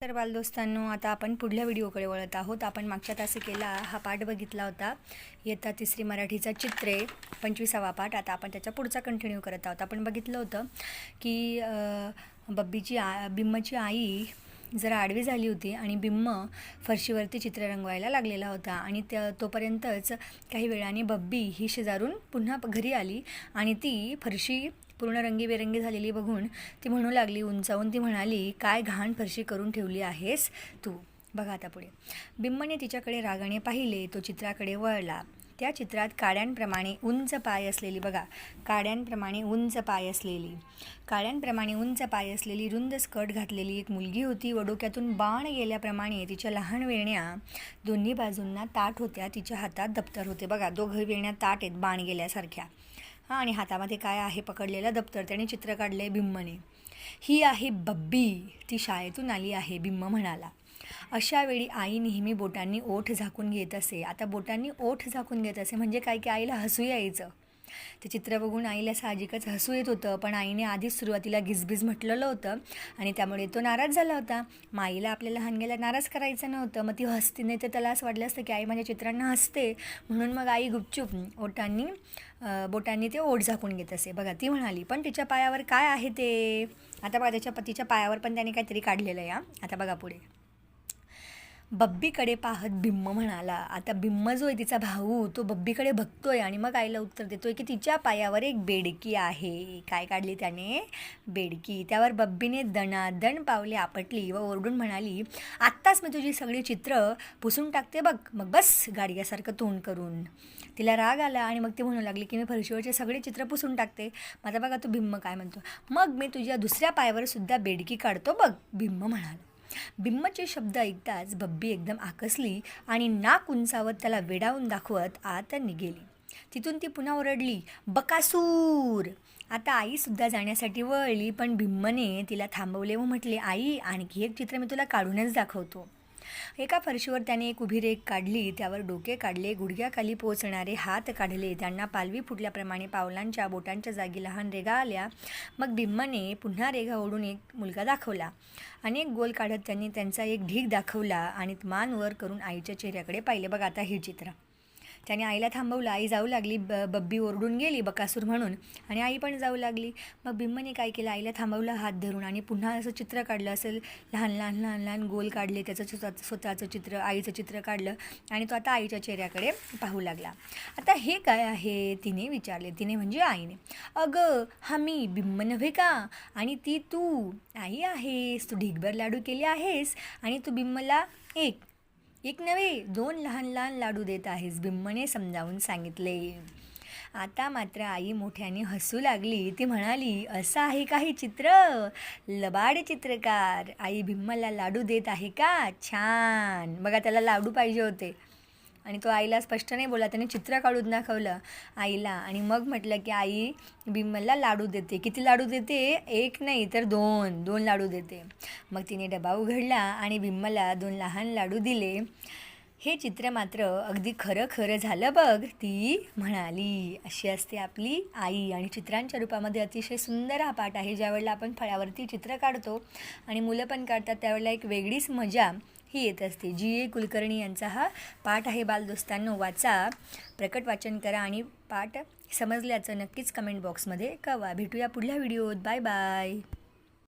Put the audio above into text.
तर बालदोस्तांनो, आता आपण पुढल्या व्हिडिओकडे वळत आहोत. आपण मागच्या तासी केला हा पाठ बघितला होता, इयत्ता तिसरी मराठीचा चित्रे 25वा पाठ. आता आपण त्याचा पुढचा कंटिन्यू करत आहोत. आपण बघितलं होतं की बिम्मची आई जरा आडवी झाली होती आणि बिम्म फरशीवरती चित्र रंगवायला लागलेला होता आणि तोपर्यंतच काही वेळाने बब्बी ही शेजारून पुन्हा घरी आली आणि ती फरशी पूर्ण रंगीबेरंगी झालेली बघून ती म्हणू लागली, उंचावून ती म्हणाली, काय घाण फरशी करून ठेवली आहेस तू. बघा आता पुढे. बिम्मने तिच्याकडे रागाने पाहिले. तो चित्राकडे वळला. त्या चित्रात काड्यांप्रमाणे उंच पाय असलेली, बघा, काड्यांप्रमाणे उंच पाय असलेली रुंद स्कर्ट घातलेली एक मुलगी होती व डोक्यातून बाण गेल्याप्रमाणे तिच्या लहान वेण्या दोन्ही बाजूंना ताठ होत्या. तिच्या हातात दप्तर होते. बघा, दोघं वेण्या ताठ आहेत बाण गेल्यासारख्या. आणि हातामध्ये काय आहे पकडलेलं दप्तर. त्याने चित्र काढले बिम्मने. ही आहे बब्बी, ती शाळेतून आली आहे, बिम्म म्हणाला. अशा वेळी आई नेहमी बोटांनी ओठ झाकून घेत असे. आता बोटांनी ओठ झाकून घेत असे म्हणजे काय की आईला हसू यायचं. ते चित्र बघून आईला साहजिकच हसू येत होतं, पण आईने आधीच सुरुवातीला गिजबिज म्हटलेलं होतं आणि त्यामुळे तो नाराज झाला होता. मग आईला आपल्या लहानग्याला नाराज करायचं नव्हतं. मग ती हसते, नाही तर त्याला असं वाटलं असतं की आई माझ्या चित्रांना हसते, म्हणून मग आई गुपचूप बोटांनी ते ओठ झाकून घेत असे. बघा, ती म्हणाली, पण तिच्या पायावर काय आहे ते. आता बघा, त्याच्या पतीच्या पायावर पण त्याने काहीतरी काढलेलं आहे. आता बघा पुढे. बब्बीकडे पाहत बिम्म म्हणाला. आता बिम्म जो आहे तिचा भाऊ, तो बब्बीकडे बघतोय आणि मग आईला उत्तर देतोय की तिच्या पायावर एक बेडकी आहे. काय काढली त्याने? बेडकी. त्यावर बब्बीने दणादण पावले आपटली व ओरडून म्हणाली, आत्ताच मी तुझी सगळी चित्र पुसून टाकते बघ, मग बस गाडग्यासारखं तोंड करून. तिला राग आला आणि मग ती म्हणू लागली की मी फरशीवरचे सगळे चित्र पुसून टाकते. आता बघा तो बिम्म काय म्हणतो, मग मी तुझ्या दुसऱ्या पायावर सुद्धा बेडकी काढतो बघ, बिम्म म्हणाला. बिम्मचे शब्द ऐकताच बब्बी एकदम आकसली आणि नाक उंचावत त्याला वेडावून दाखवत आत निघेली. तिथून ती पुन्हा ओरडली, बकासूर. आता आईसुद्धा जाण्यासाठी वळली, पण बिम्मने तिला थांबवले व म्हटले, आई, आणखी एक चित्र मी तुला काढूनच दाखवतो. एका फरशीवर त्याने एक उभी रेघ काढली. त्यावर डोके काढले, गुडघ्याखाली पोचणारे हात काढले. त्यांना पालवी फुटल्याप्रमाणे पावलांच्या बोटांच्या जागी लहान रेघा आल्या. मग बिम्मने पुन्हा रेघा ओढून एक मुलगा दाखवला. अनेक गोल काढत त्यांनी त्यांचा एक ढीग दाखवला आणि मान वर करून आईच्या चेहऱ्याकडे पाहिले. बघा आता ही चित्र. त्याने आईला थांबवलं. आई जाऊ लागली. बब्बी ओरडून गेली बकासूर म्हणून आणि आई पण जाऊ लागली. मग बिम्मने काय केलं, आईला थांबवलं हात धरून आणि पुन्हा असं चित्र काढलं. असेल लहान गोल काढले. त्याचं स्वतःचं चित्र, आईचं चित्र काढलं आणि तो आता आईच्या चेहऱ्याकडे पाहू लागला. आता हे काय आहे तिने विचारले. तिने म्हणजे आईने. अगं, हा मी बिम्म नव्हे का? आणि ती तू आई आहेस. तू ढीगभर लाडू केले आहेस आणि तू बिम्मला एक नव्हे 2 लहान लहान लाडू देत आहेस, बिम्मने समजावून सांगितले. आता मात्र आई मोठ्याने हसू लागली. ती म्हणाली, असं आहे काही चित्र, लबाड चित्रकार. आई बिम्मला लाडू देत आहे का? छान. बघा, त्याला लाडू पाहिजे होते आणि तो आईला स्पष्ट नाही बोला. त्याने चित्र काढून दाखवलं आईला आणि मग म्हटलं की आई बिम्मला लाडू देते. किती लाडू देते? 1 नाही तर 2 लाडू देते. मग तिने डबा उघडला आणि बिम्मला 2 लहान लाडू दिले. हे चित्र मात्र अगदी खरं झालं बघ, ती म्हणाली. अशी असते आपली आई. आणि चित्रांच्या रूपामध्ये अतिशय सुंदर हा पाठ आहे. ज्यावेळेला आपण फळ्यावरती चित्र काढतो आणि मुलं पण काढतात, त्यावेळेला एक वेगळीच मजा ही येत असते. जी कुलकर्णी यांचा हा पाठ आहे. बालदोस्तांनो, वाचा, प्रकट वाचन करा आणि पाठ समजल्याचं नक्कीच कमेंट बॉक्समध्ये कळवा. भेटूया पुढल्या व्हिडिओत. Bye bye.